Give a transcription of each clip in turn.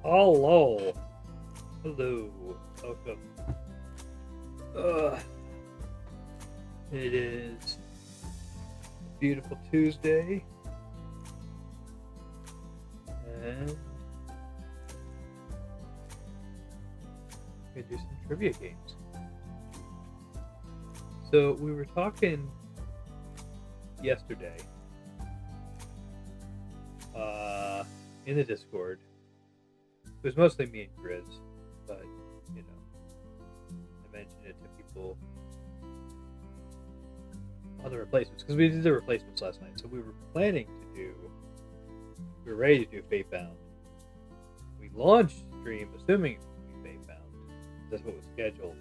Hello. Hello. Welcome. Uh, it is a beautiful Tuesday. And we do some trivia games. So we were talking yesterday in the Discord. It was mostly me and Grizz, but I mentioned it to people on the replacements because we did the replacements last night. So we were ready to do Fatebound. We launched stream assuming it would be Fatebound. That's what was scheduled.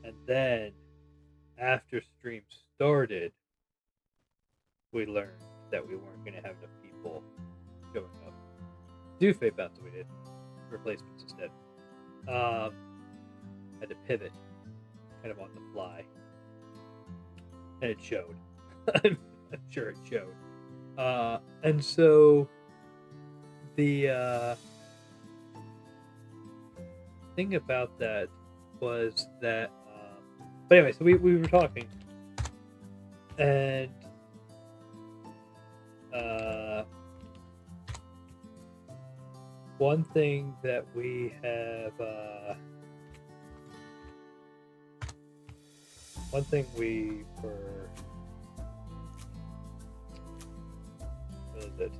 And then after stream started, we learned that we weren't going to have enough people showing up to do Fatebound, so we did replacements instead. Had to pivot kind of on the fly. And it showed. I'm sure it showed. And so the thing about that was that but anyway, so we were talking, and one thing that we have one thing we were what is it?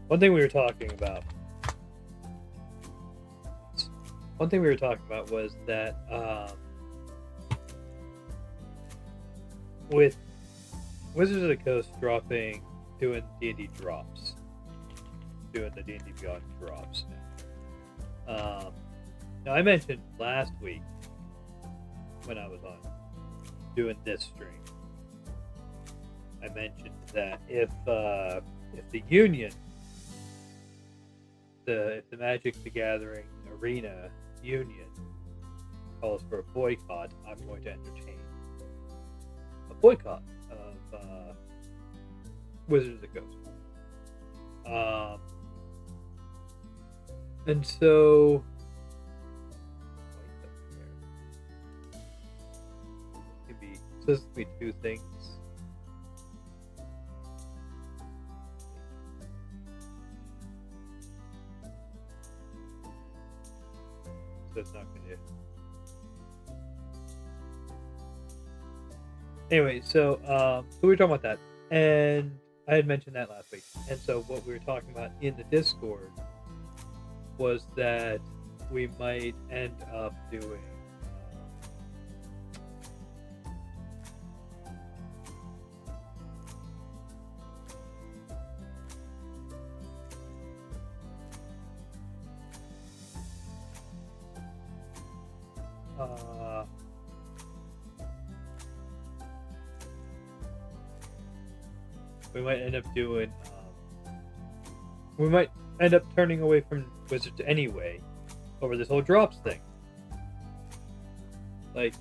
One thing we were talking about was that with Wizards of the Coast doing D&D drops, doing the D&D Beyond drops now. Now I mentioned last week when I was on doing this stream, I mentioned that if the Union, if the Magic the Gathering Arena Union calls for a boycott, I'm going to entertain a boycott of Wizards of the Coast. And so this could be two things. So it's not going to. Anyway, so we were talking about that, and I had mentioned that last week. And so what we were talking about in the Discord was that we might end up doing we might end up turning away from Wizards anyway over this whole drops thing. Like,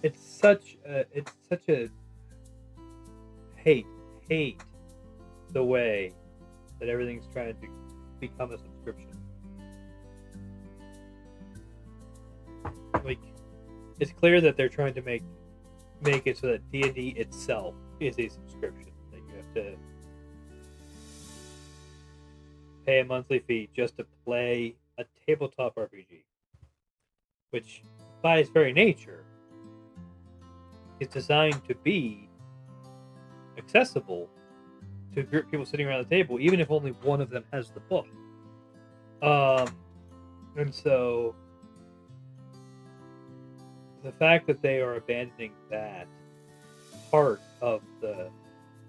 it's such a hate the way that everything's trying to become a subscription. Like, it's clear that they're trying to make it so that D&D itself is a subscription, that you have to pay a monthly fee just to play a tabletop RPG, which by its very nature is designed to be accessible to a group of people sitting around the table, even if only one of them has the book. And so the fact that they are abandoning that part of the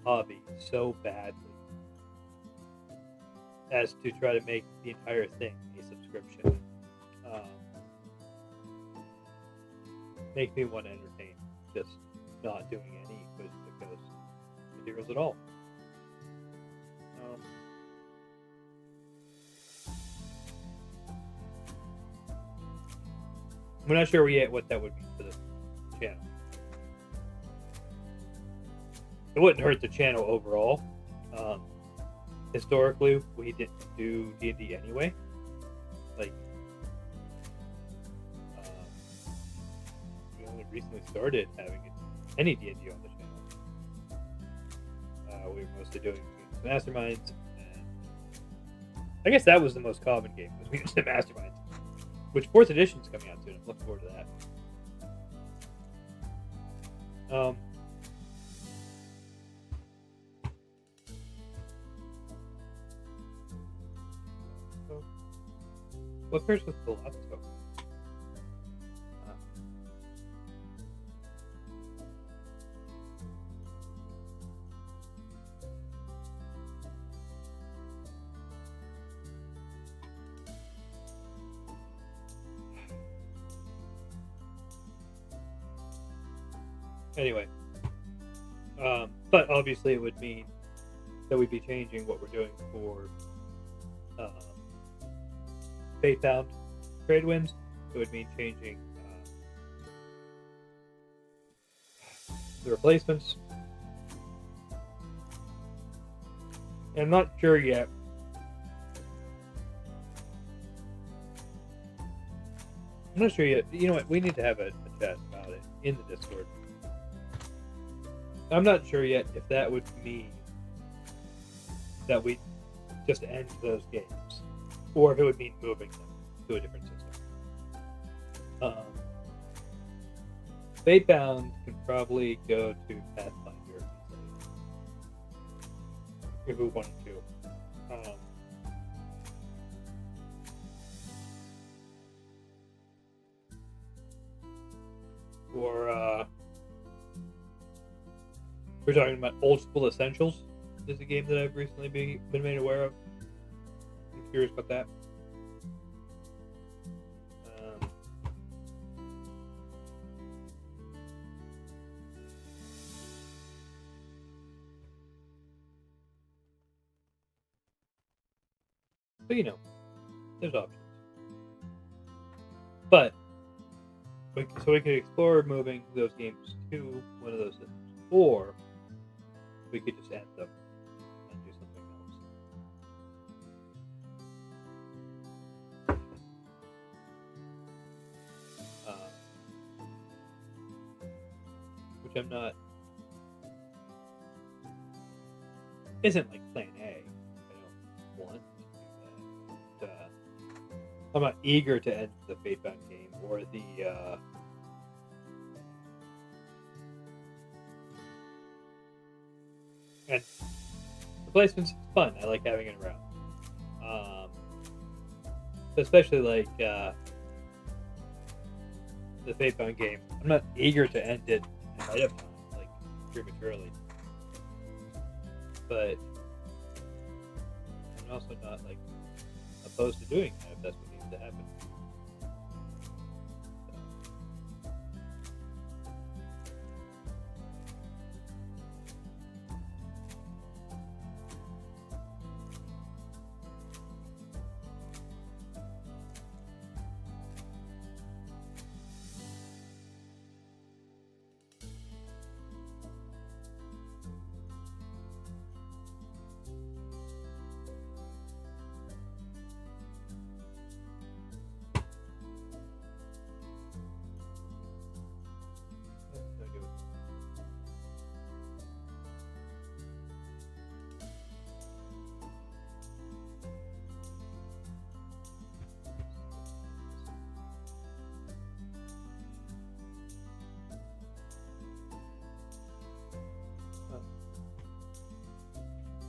hobby so badly as to try to make the entire thing a subscription makes me want to entertain just not doing any Wizards of the Coast materials at all. We're not sure yet what that would mean for the channel. It wouldn't hurt the channel overall. historically we didn't do D&D anyway. Like, we only recently started having any D&D on the channel. We were mostly doing masterminds, and I guess that was the most common game, was Mutants and Masterminds, which 4th edition is coming out soon. I'm looking forward to that. So, what pairs with Palazzo? Anyway, but obviously it would mean that we'd be changing what we're doing for Fatebound trade winds. It would mean changing the replacements. And I'm not sure yet. I'm not sure yet. You know what? We need to have a chat about it in the Discord. I'm not sure yet if that would mean that we just end those games, or if it would mean moving them to a different system. Fatebound can probably go to Pathfinder if we wanted to. We're talking about Old School Essentials. This is a game that I've recently been made aware of. I'm curious about that. But you know, there's options. But we could explore moving those games to one of those systems, or we could just end them and do something else. Which I'm not. Isn't like Plan A. I don't want to do that. But, I'm not eager to end the Fatebound game or the. And replacements, it's fun. I like having it around. Especially like the Fatebound game. I'm not eager to end it ahead of time, like prematurely. But I'm also not like opposed to doing that if that's what needs to happen.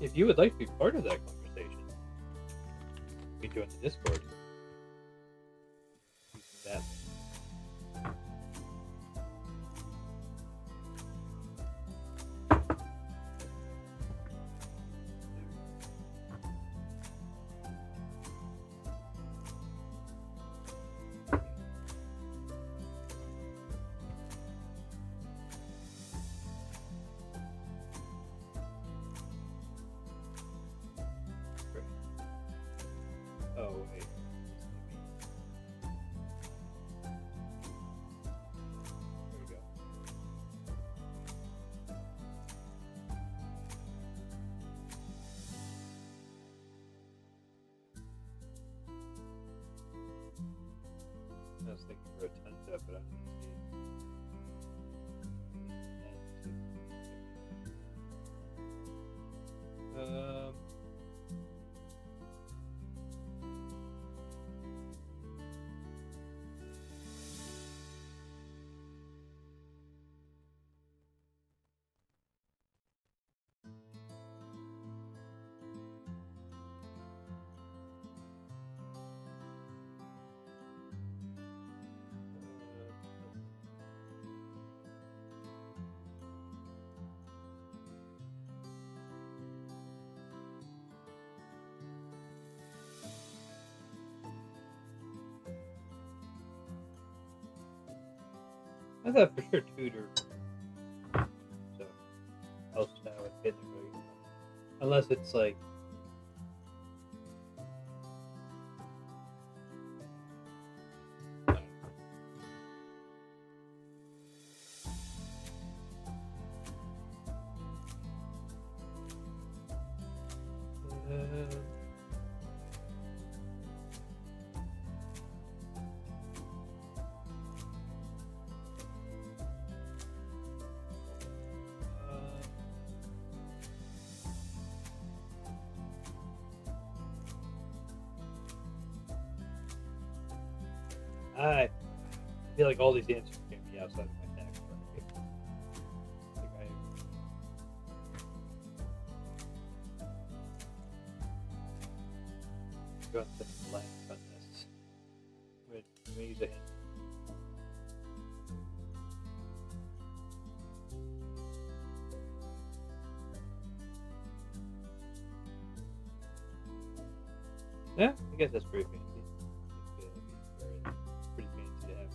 If you would like to be part of that conversation, you can join the Discord. Using that. Oh, wait. was thinking Rotunda, but I'm going to see. I thought for sure tutor. So else now it's getting really, unless it's like I feel like all these answers can be outside of my neck. Right? Like I got the blank on this. Let me use a hint. Yeah, I guess that's pretty fancy. Pretty fancy to have.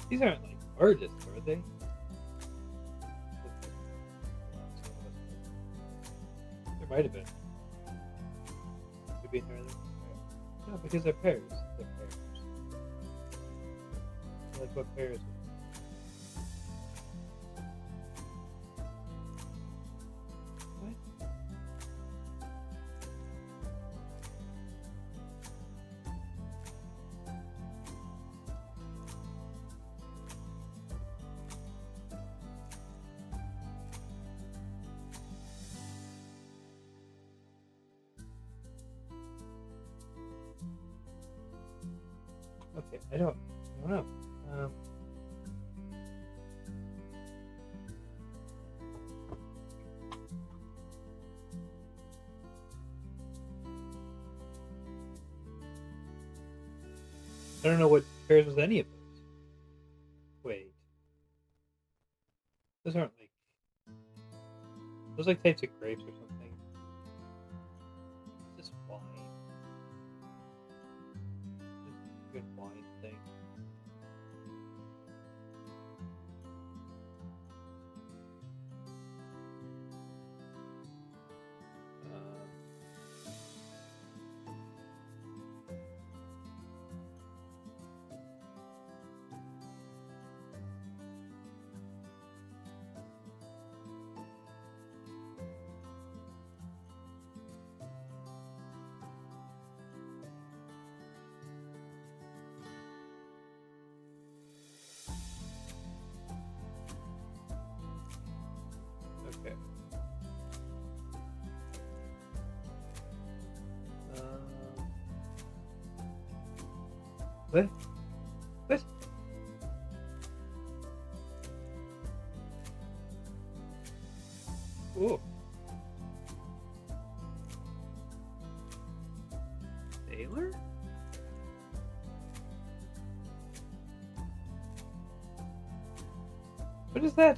These aren't like artists, are they? There might have been. Could be another. No, because they're pairs. They're pairs. Like what pairs? What? Okay, I don't know. I don't know what pairs with any of those. Wait. Those aren't like... Those like types of grapes or something. Is this wine? Is this a good wine thing? Okay. What? What? Ooh. Sailor? What is that?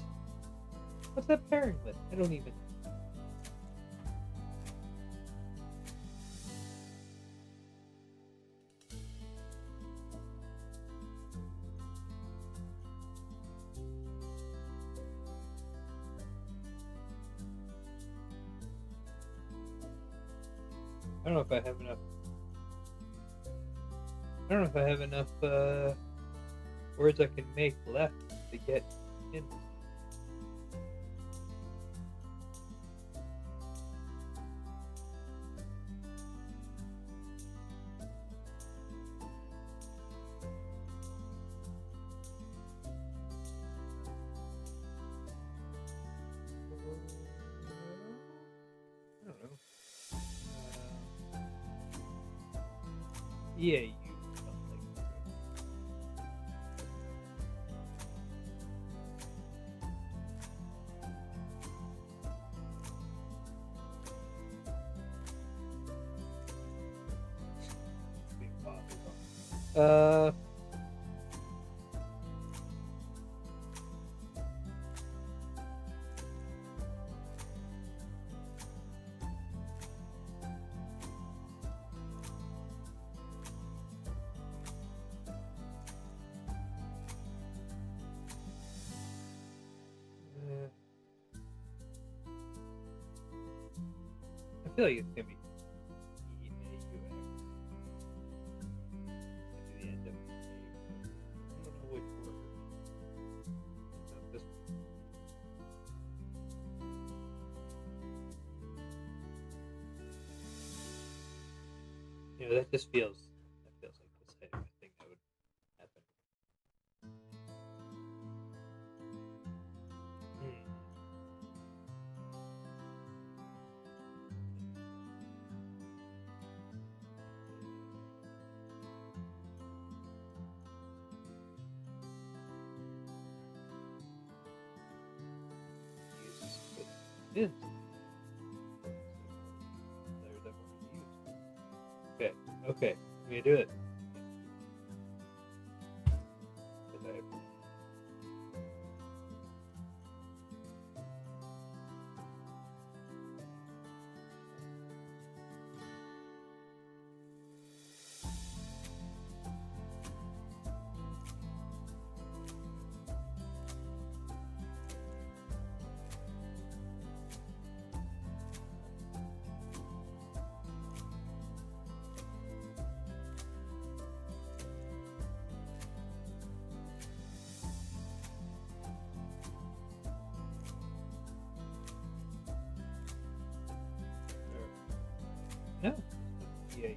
What's that pairing with? I don't even... I don't know if I have enough. I don't know if I have enough words I can make left to get in. I don't know. EAU. Uh, I feel like it's gonna be EAUX. At the end of the I don't know which word. Not this one. You know, that just feels like the type of thing that would happen. Is. There's that word used. Okay, I'm gonna do it. No. Yeah.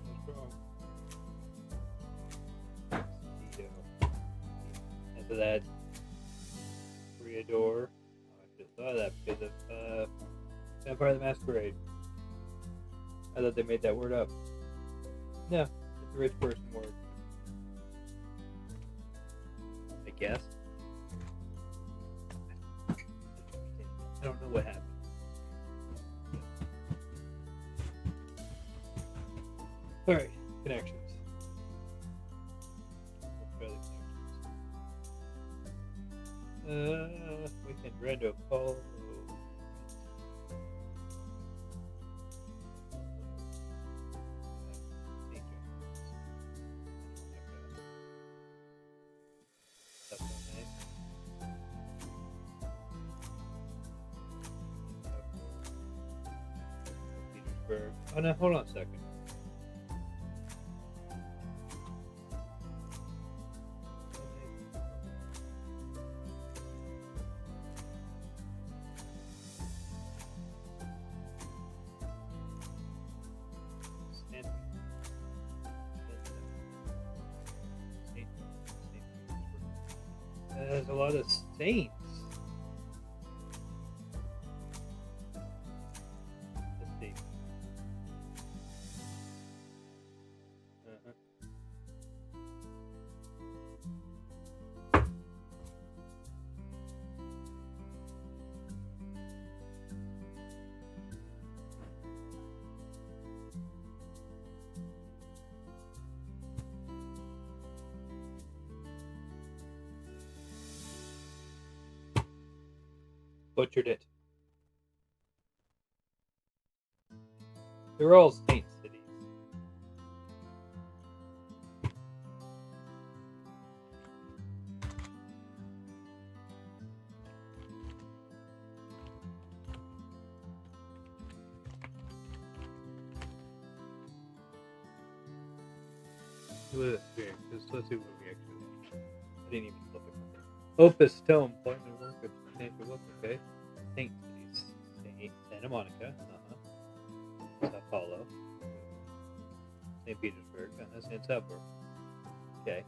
What's wrong? After that, Reador. I just saw that because of Vampire the Masquerade. I thought they made that word up. No, it's a rich person word. I guess. I don't know what happened. Alright, connections. Let's try the connections. Weekend rando call. Oh no, hold on a second. There's a lot of saints. Let's see. Butchered it. They're all saint cities. Let's see what we actually have. I didn't even look at it. Opus Tome, Appointment Work with Financial Book, okay. Saint Santa Monica, Sao Paulo, St. Petersburg, St. Salvador. Okay.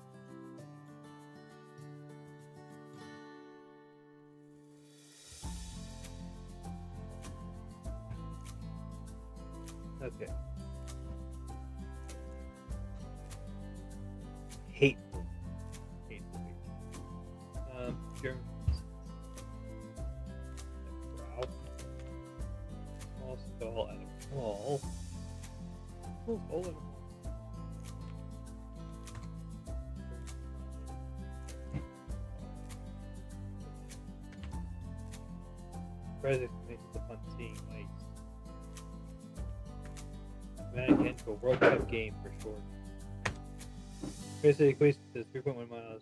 Okay. Hateful. German. Brow. Small skull and a mall. Small skull and a mall. President makes the fun seeing lights. Mannequin to a World Cup game for short. Basically equates to 3.1 miles.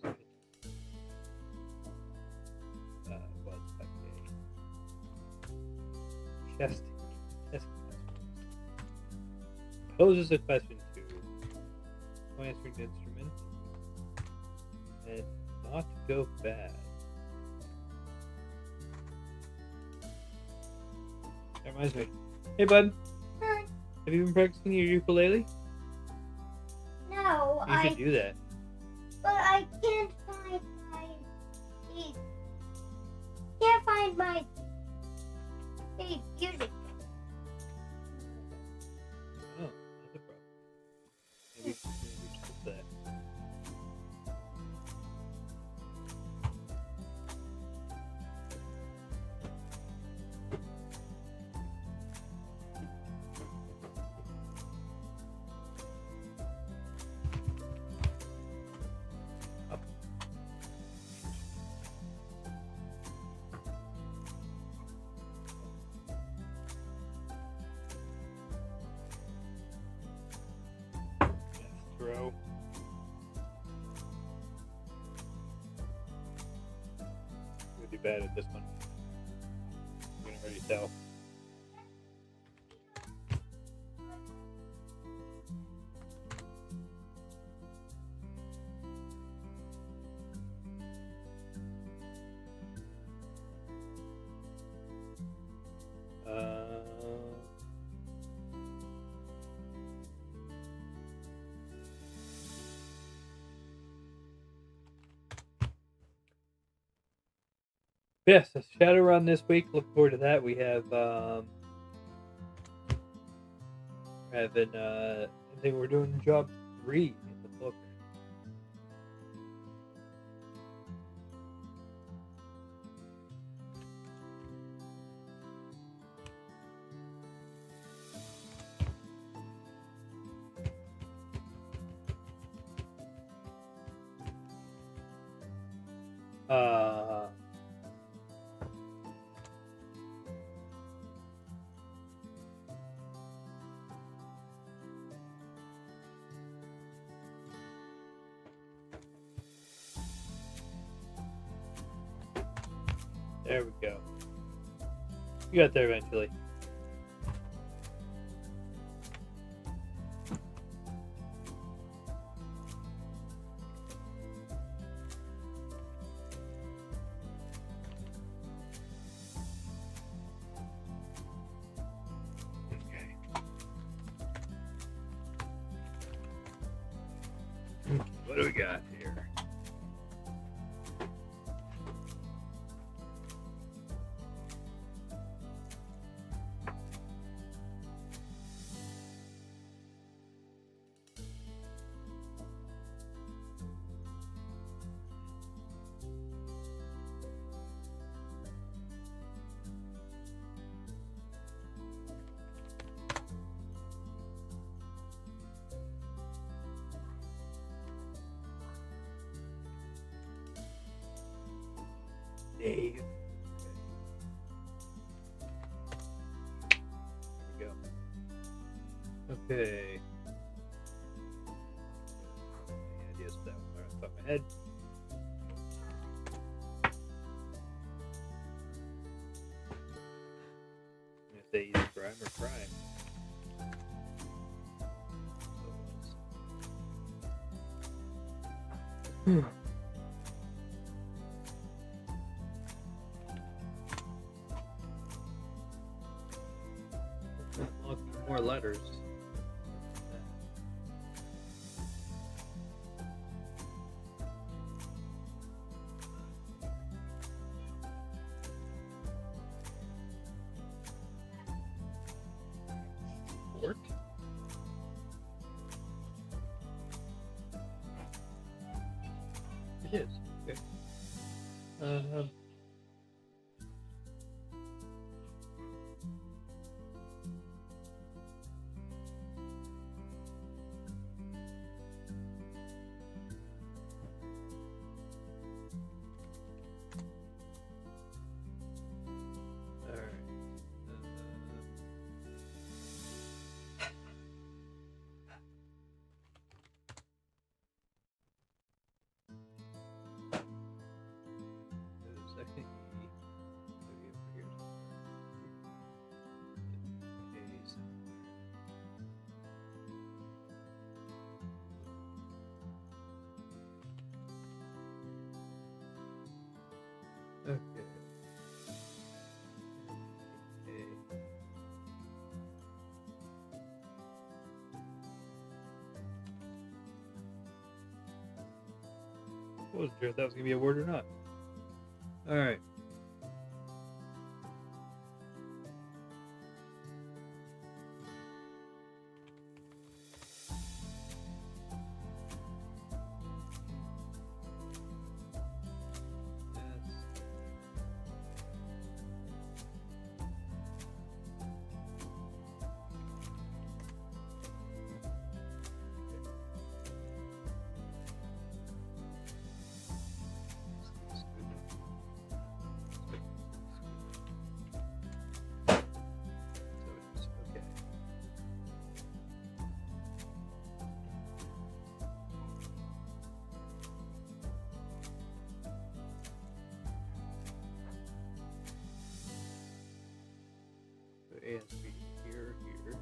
Was chest. Poses a question to answering the instrument and not go bad. That reminds me. Hey, bud. Hi. Have you been practicing your ukulele? No, You should do that. But I can't find my keys. Can't find my music. Oh, that's a problem. Maybe we should fix that. Throw. Would be bad at this one. You can already tell. Yes, a Shadowrun this week. Look forward to that. We have I think we're doing job 3 in the book. There we go. You got there eventually. Okay. What do we got here? Dave. There we go. Okay. Any ideas for that one right off the top of my head? I'm gonna say either crime or crime. So Unlocking more letters. Fort? It is. Okay. Alright. There's a second E. Maybe over here somewhere. K somewhere. Okay. Okay. I wasn't sure if that was gonna be a word or not. Alright. Okay. So A has to be here, here. Right there.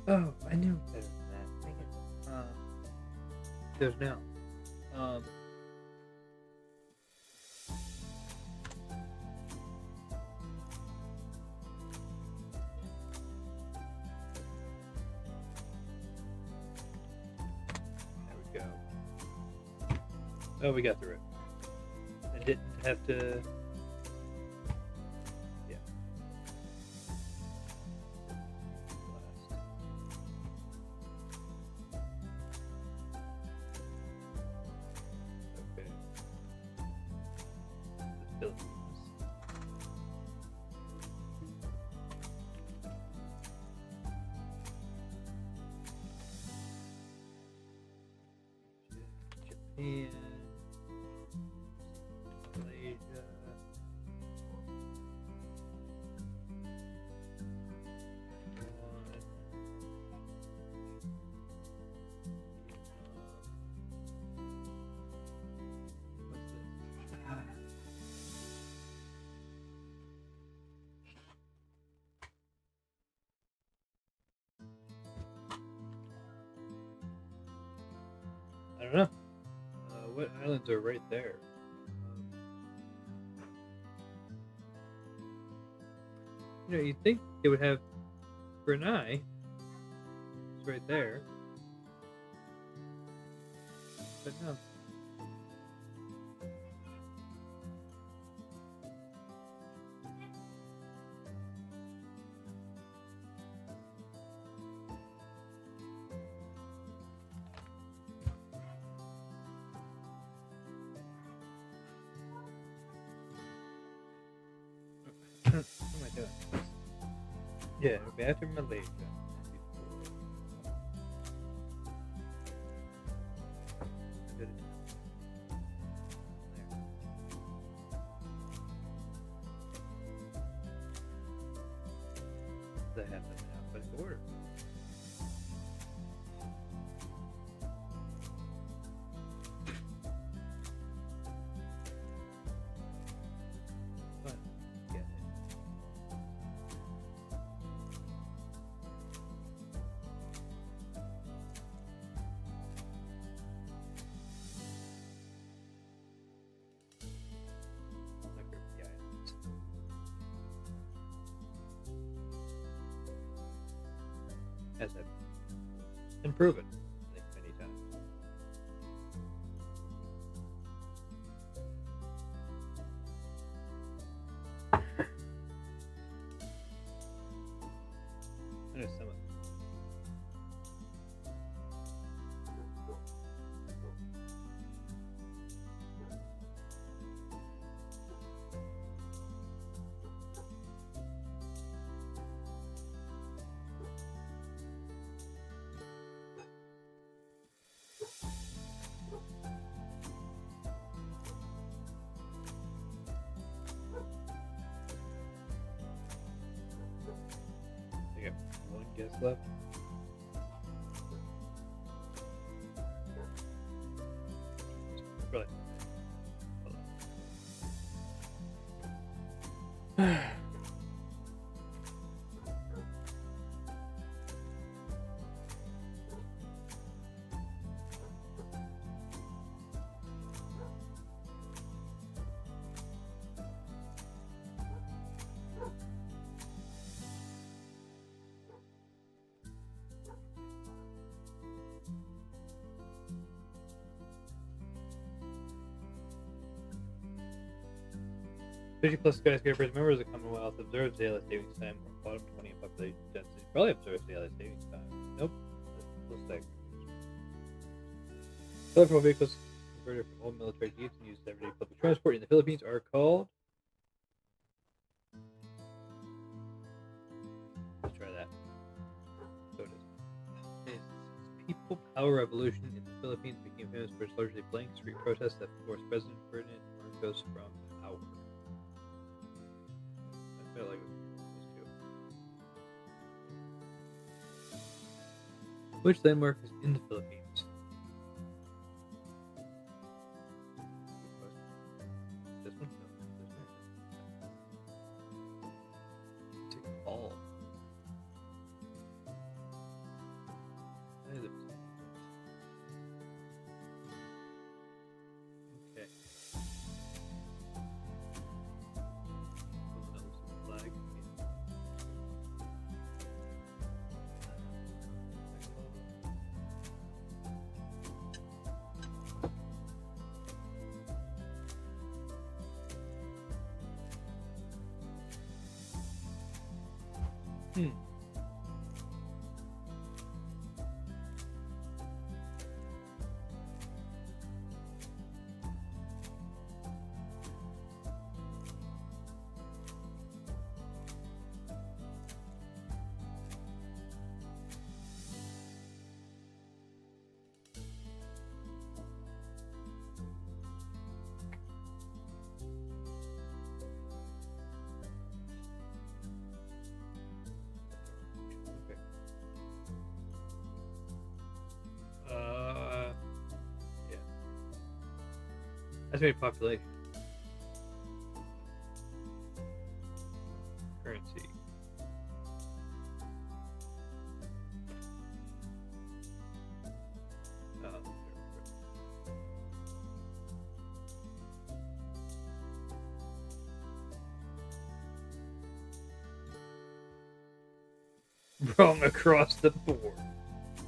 Oh, I knew better than that. Dang it. There's now. There we go. Oh, we got through it. I didn't have to. Yeah. Last. Okay. The Philippines. Japan. Malaysia. What's this? I don't know. What islands are right there? You'd think they would have Brunei. It's right there. But no. What am I doing? Yeah, it'll be after Malaysia. have them in alphabetical order. But, get it. Like the items. As I've improved it, I think, many times. I know some of them. I got one guess left. Really. +50 skyscrapers, members of the Commonwealth, observes daylight savings time, or bottom 20 in population density. Probably observes daylight savings time. Nope. Let's take. Electrical vehicles converted from old military needs and used everyday public transport in the Philippines are called. Let's try that. So it is. Its People Power Revolution in the Philippines became famous for its largely blank street protests that forced President Ferdinand Marcos from power. I feel like those two. Which landmark is in the Philippines? This one? No, this one. It's a ball. Okay. Someone else's flag. Yeah. Estimated population. Currency. Wrong across the board.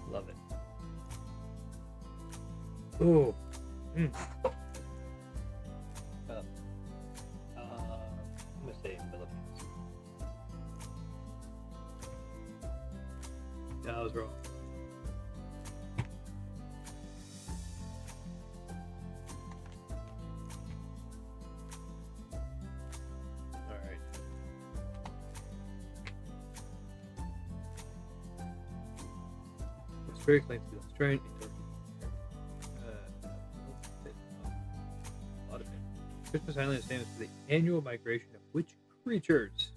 Love it. Ooh. I'm gonna say Philippines. Yeah, I was wrong. Alright. Australia claims to be Australian. A lot of it. Christmas Island is famous for the annual migration of which creatures?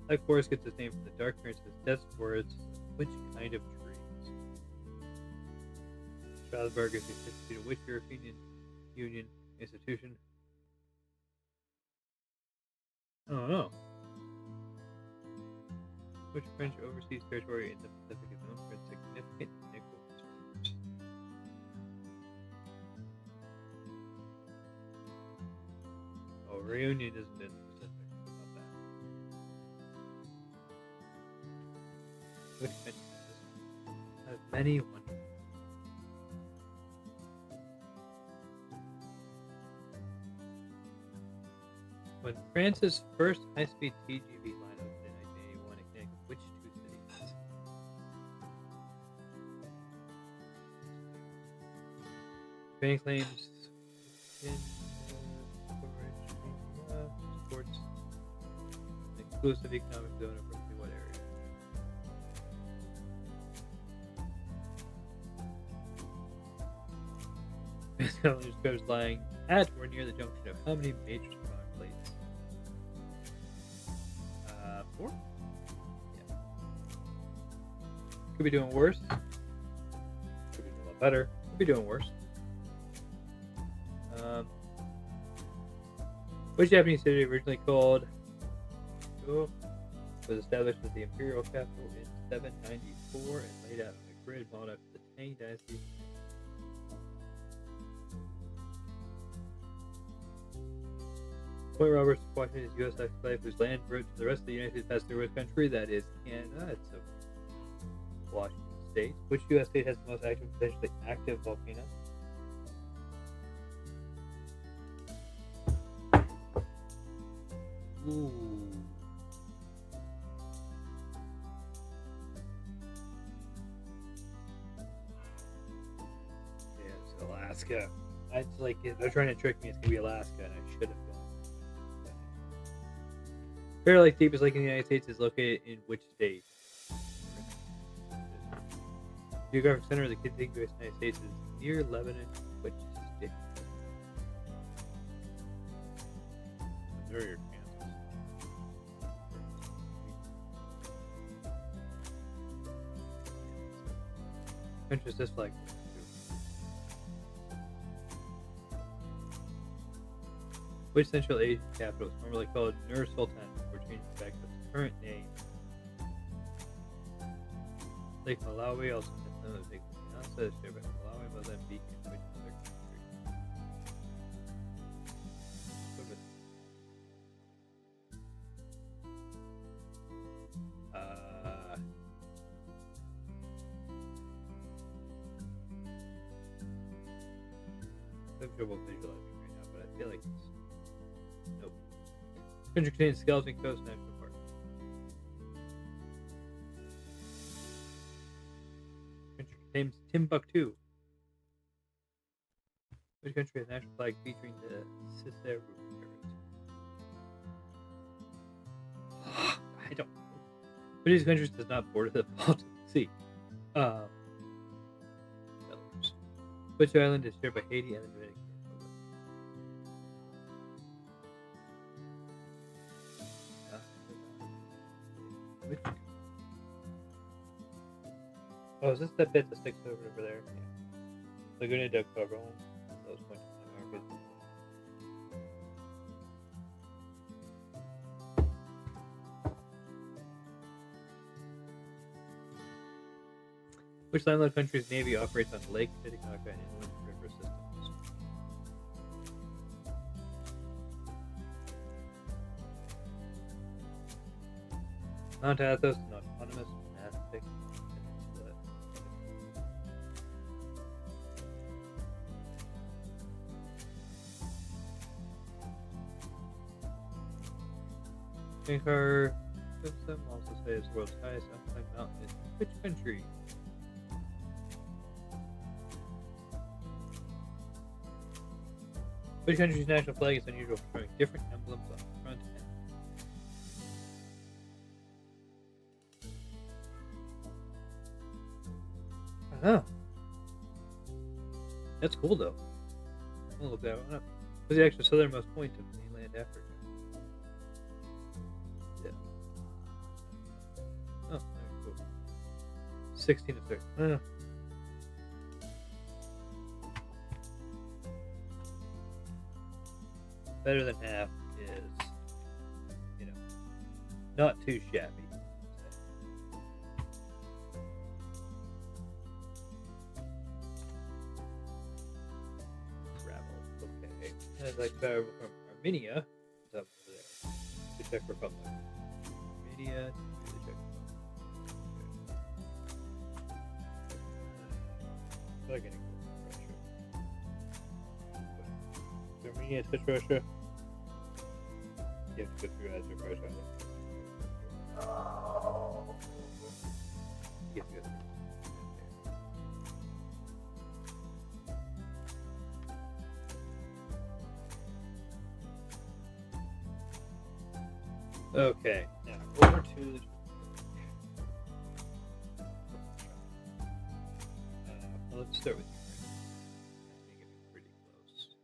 Black Forest gets its name from the dark appearance of its dense forests. Which kind of trees? Strasbourg is the which European Union institution? I don't know. Which French overseas territory in the Pacific is known for its significant nickel reserves? Oh, Reunion isn't in the Pacific. How about that? Which country has many wonders? When France's first high-speed TGV line opened in 1981, it connected which two cities? Spain claims in sports an exclusive economic zone of roughly what area? Scotland describes lying at or near the junction of how many major tectonic plates? 4? Yeah. Could be doing worse. Could be doing a lot better. Could be doing worse. Which Japanese city, originally called was established as the imperial capital in 794 and laid out on a grid modeled after the Tang Dynasty? Point Roberts, Washington is U.S. enclave whose land route to the rest of the United States passes through which country? That is Canada. It's a Washington state. Which U.S. state has the most active, potentially active volcano? Ooh. Yeah, it's Alaska. It's like they're trying to trick me. It's gonna be Alaska, and I should have gone. Bear Lake, deepest lake in the United States, is located in which state? Geographic center of the contiguous United States is near Lebanon. Which state? Missouri or Kansas? Country's this flag. Which Central Asian capital is formerly called Nur Sultan before changing back to its current name? Lake Malawi, also known as Lake Nyasa, is shared by Malawi, Mozambique, and which other country? I have trouble visualizing right now, but I feel like it's nope. Country contains Skeleton Coast National Park. Country contains Timbuktu. Which country has a national flag featuring the Cicerus parrot? I don't know. Which of these countries does not border the Baltic Sea? Belarus. Which island is shared by Haiti and the Dominican Republic? Oh, is this the bit that sticks over there? Yeah. Laguna del Carbon. Those countries in America. Which landlocked country's navy operates on Lake Titicaca and inland river systems? Mount Athos, an autonomous monastic peninsula. Shankar system also says the world's highest alpine mountain is which country? Which country's national flag is unusual for showing different emblems on the front end? I don't know. That's cool though. I'll look that one up. What's the actual southernmost point of mainland Africa? Yeah. 16 to 6. Better than half is, you know, not too shabby. Okay. And like travel from Armenia, it's up there. The Czech Republic. Armenia to the Czech Republic. Okay. Getting Russia. Armenia touch Russia. You have to go through Azerbaijan. You have to go through. Okay, now over to the let's start with Ukraine. I think it's pretty close.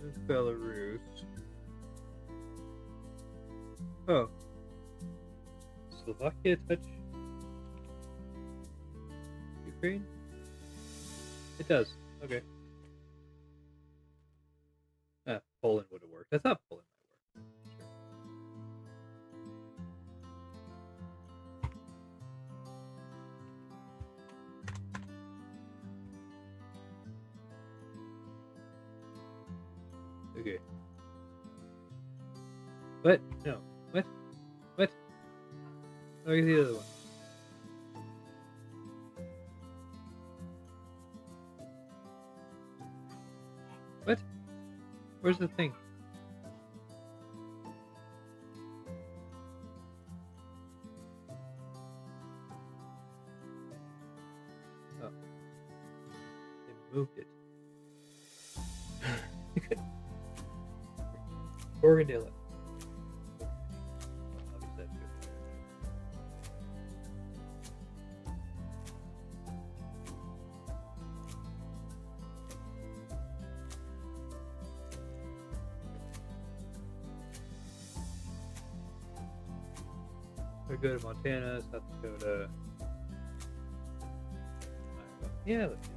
There's Belarus. Oh, Slovakia touch Ukraine? It does. Okay. Poland would have worked. I thought Poland might work. Sure. Okay. What? No. What? What? Oh, here's the other one. What? Where's the thing? Oh. They moved it. Gorgonilla. Obviously that's good. We go to Montana, South Dakota. Yeah, let's do that.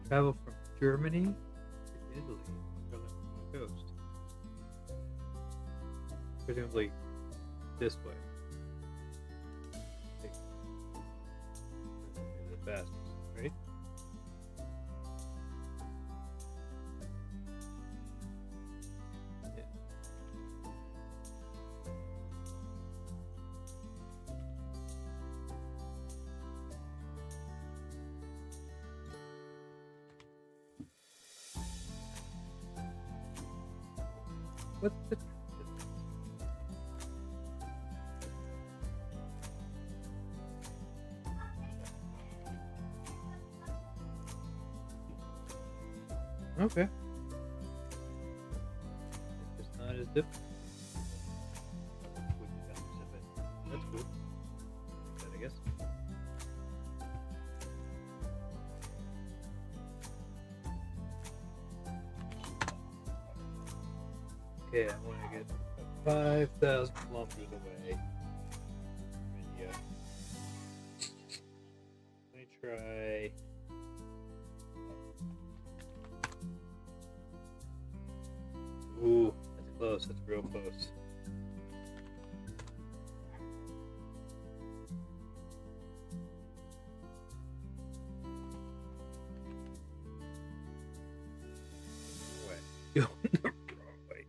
Travel from Germany to Italy on the coast. Presumably this way. The fastest, right? Yeah. What's the okay. It's just not as difficult. That's cool. I guess. Okay, I want to get 5,000 kilometers away from India. Let me try. Ooh, that's close. That's real close. Way. Going the wrong way.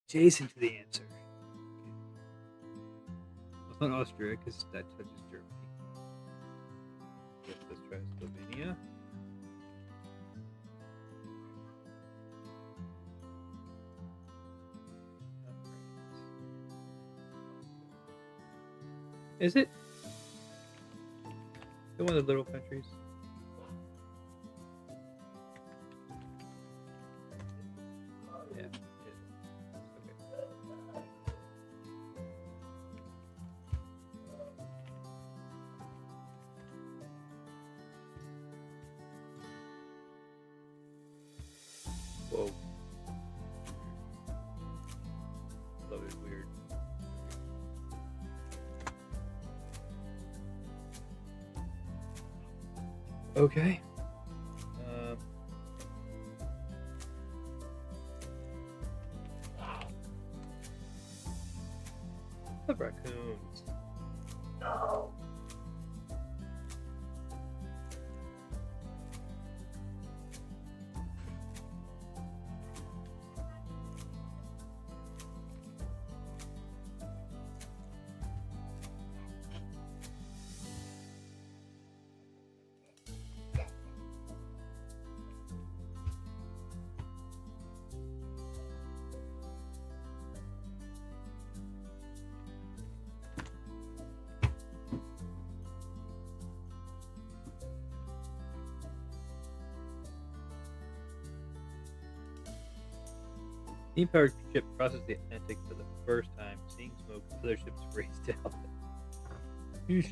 Adjacent to the answer. Well, it's not Austria because that touches Germany. Guess let's try Slovenia. Is it? Is it one of the little countries? Yeah. It is. Okay. Whoa. Loaded weird. Okay. The raccoons. Steam-powered ship crosses the Atlantic for the first time, seeing smoke as other ships race down. The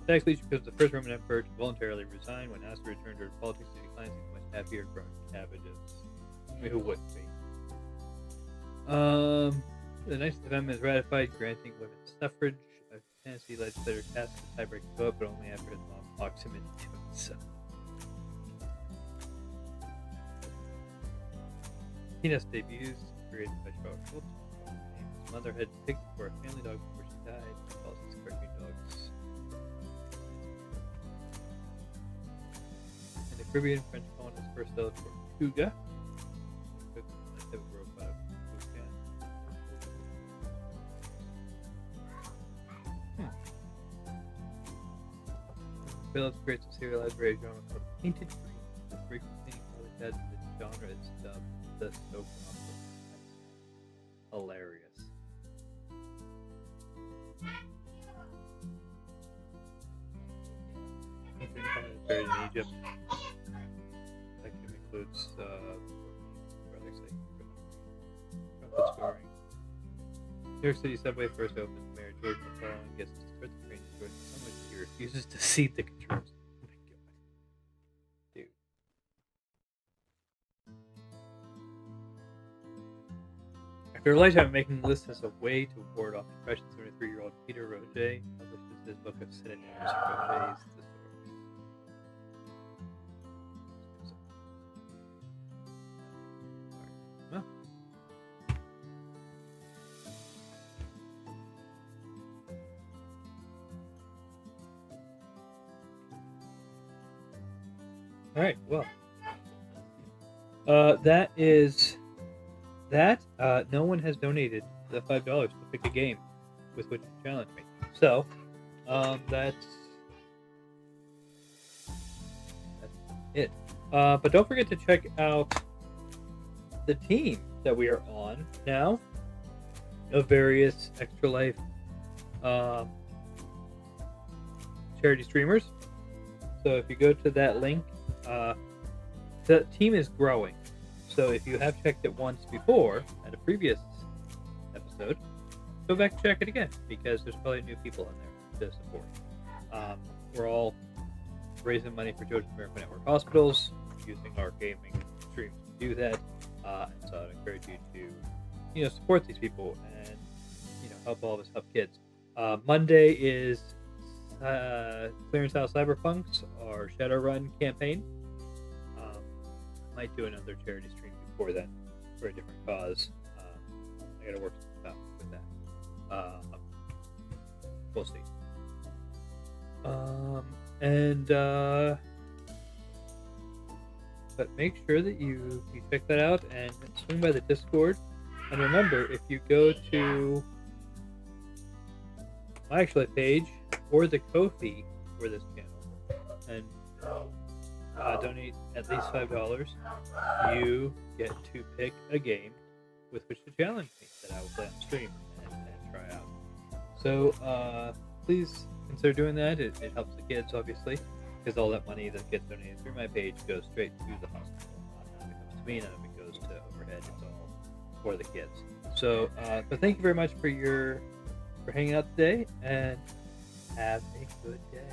tax leader becomes the first Roman emperor to voluntarily resign when asked to return to politics. He declines. He's much happier growing cabbages. I mean, who wouldn't be? The 19th Amendment is ratified, granting women's suffrage. A Tennessee legislator cast the tiebreaking vote, but only after his mom talks him into doing so. Peanuts debuts, created by Charlotte Schultz. His mother had picked for a family dog before she died. She calls his cartoon dogs. In the Caribbean, French colon is first settled for cougar. Phillips creates a serialized radio drama called Painted Green. The frequency of the genre is dubbed the soap opera. That's hilarious. Buried in Egypt. That includes trumpet scoring. New York City subway first opened. Mayor George McClellan gets to start the train to Jordan so much he refuses to cede the controls. Oh my god. Dude. After a lifetime of making lists as a way to ward off depression, 73-year-old Peter Roget publishes his book of synonyms, Roget's Thesaurus. Well. All right. Well, that is that. No one has donated the $5 to pick a game with which to challenge me. So, that's it. But don't forget to check out the team that we are on now of various Extra Life charity streamers. So if you go to that link, the team is growing. So if you have checked it once before at a previous episode, go back and check it again because there's probably new people in there to support. We're all raising money for Children's Miracle Network hospitals, using our gaming streams to do that. And so I'd encourage you to, support these people and, help all of us help kids. Monday is Clearance House Cyberpunks, our Shadowrun campaign. Might do another charity stream before then for a different cause. I gotta work something out with that. We'll see. But make sure that you check that out and swing by the Discord. And remember, if you go to my Actual Life page or the Ko-fi for this channel and donate at least $5, you get to pick a game with which to challenge me that I will play on stream and try out. So please consider doing that. It helps the kids, obviously, because all that money that gets donated through my page goes straight to the hospital. None of it comes to me, none of it goes to overhead. It's all for the kids. So, but thank you very much for hanging out today, and have a good day.